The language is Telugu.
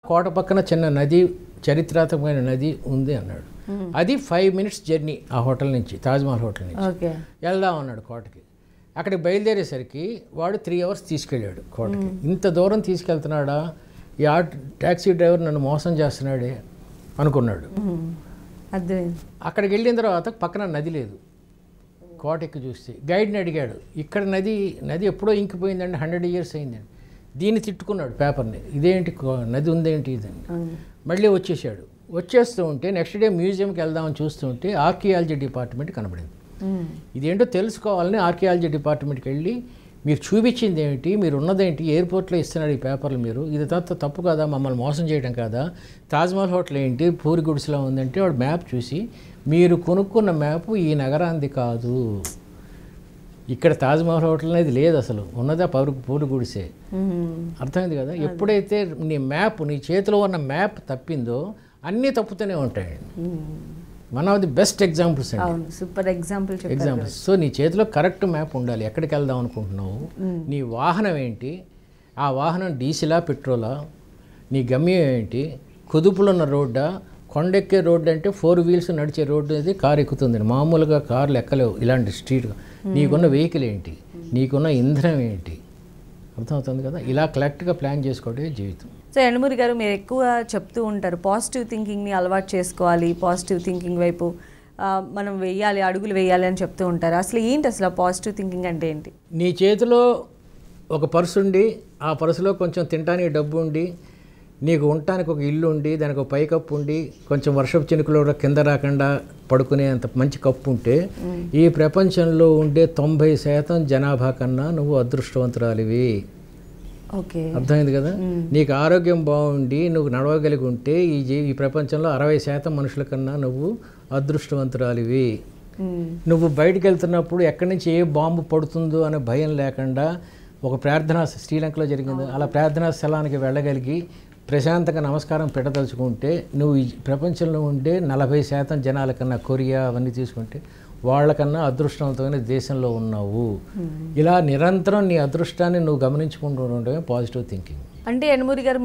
కోట పక్కన చిన్న నది, చరిత్రాత్మకమైన నది ఉంది అన్నాడు. అది 5 minutes జర్నీ ఆ హోటల్ నుంచి, తాజ్మహల్ హోటల్ నుంచి. వెళ్దాం అన్నాడు కోటకి. అక్కడికి బయలుదేరేసరికి వాడు 3 hours తీసుకెళ్ళాడు కోటకి. ఇంత దూరం తీసుకెళ్తున్నాడా, ఈ ట్యాక్సీ డ్రైవర్ నన్ను మోసం చేస్తున్నాడే అనుకున్నాడు. అక్కడికి వెళ్ళిన తర్వాత పక్కన నది లేదు. కోటకి చూస్తే గైడ్ని అడిగాడు, ఇక్కడ నది ఎప్పుడో ఇంకిపోయిందండి, 100 years అయిందండి. దీన్ని తిట్టుకున్నాడు పేపర్ని, ఇదేంటి నది ఉందేంటి ఇదని. మళ్ళీ వచ్చేసాడు. వచ్చేస్తూ ఉంటే నెక్స్ట్ డే మ్యూజియంకి వెళ్దామని చూస్తుంటే ఆర్కియాలజీ డిపార్ట్మెంట్ కనబడింది. ఇదేంటో తెలుసుకోవాలని ఆర్కియాలజీ డిపార్ట్మెంట్కి వెళ్ళి, మీరు చూపించింది ఏమిటి, మీరు ఉన్నదేంటి, ఎయిర్పోర్ట్లో ఇస్తున్నాడు ఈ పేపర్లు, మీరు ఇది తప్పు కదా, మమ్మల్ని మోసం చేయడం కదా, తాజ్మహల్ హోటల్ ఏంటి పూరి గుడిసెలా ఉందంటే వాడు మ్యాప్ చూసి, మీరు కొనుక్కున్న మ్యాప్ ఈ నగరాంది కాదు, ఇక్కడ తాజ్మహల్ హోటల్ అనేది లేదు, అసలు ఉన్నదా పూరి గుడిసే. అర్థమైంది కదా. ఎప్పుడైతే నీ చేతిలో ఉన్న మ్యాప్ తప్పిందో అన్నీ తప్పుతూనే ఉంటాయండి. One of the best examples అండి. Super examples. సో నీ చేతిలో కరెక్ట్ మ్యాప్ ఉండాలి. ఎక్కడికి వెళ్దాం అనుకుంటున్నావు, నీ వాహనం ఏంటి, ఆ వాహనం డీజిలా పెట్రోలా, నీ గమ్యం ఏంటి, కుదుపులు ఉన్న రోడ్డా, కొండెక్కే రోడ్డు అంటే 4 wheels నడిచే రోడ్డు అనేది కారు ఎక్కుతుంది. మామూలుగా కార్లు ఎక్కలేవు ఇలాంటి స్ట్రీట్. నీకున్న వెహికల్ ఏంటి, నీకున్న ఇంధనం ఏంటి, అర్థమవుతుంది కదా. ఇలా కరెక్ట్గా ప్లాన్ చేసుకోవడమే జీవితం. సో యండమూరి గారు, మీరు ఎక్కువ చెప్తూ ఉంటారు పాజిటివ్ థింకింగ్ని అలవాటు చేసుకోవాలి, పాజిటివ్ థింకింగ్ వైపు మనం అడుగులు వేయాలి అని చెప్తూ ఉంటారు. అసలు ఏంటి అసలు పాజిటివ్ థింకింగ్ అంటే ఏంటి? నీ చేతిలో ఒక పర్సు ఉండి, ఆ పర్సులో కొంచెం తినడానికి డబ్బు ఉండి, నీకు ఉండటానికి ఒక ఇల్లు ఉండి, దానికి ఒక పైకప్పు ఉండి, కొంచెం వర్షపు చినుకులు కింద రాకుండా పడుకునే అంత మంచి కప్పు ఉంటే, ఈ ప్రపంచంలో ఉండే 90% జనాభా కన్నా నువ్వు అదృష్టవంతురాలివి. అర్థమైంది కదా. నీకు ఆరోగ్యం బాగుండి నువ్వు నడవగలిగి ఉంటే ఈ ప్రపంచంలో 60% మనుషుల కన్నా నువ్వు అదృష్టవంతురాలివి. నువ్వు బయటికి వెళ్తున్నప్పుడు ఎక్కడి నుంచి ఏ బాంబు పడుతుందో అనే భయం లేకుండా, ఒక ప్రార్థన శ్రీలంకలో జరిగింది, అలా ప్రార్థనా స్థలానికి వెళ్ళగలిగి ప్రశాంతంగా నమస్కారం పెట్టదలుచుకుంటే, నువ్వు ఈ ప్రపంచంలో ఉండే 40% జనాల కన్నా, కొరియా అవన్నీ తీసుకుంటే వాళ్ళకన్నా అదృష్టవంతమైన దేశంలో ఉన్నావు. ఇలా నిరంతరం నీ అదృష్టాన్ని నువ్వు గమనించుకుంటూ ఉండడమే పాజిటివ్ థింకింగ్. అంటే యండమూరి గారు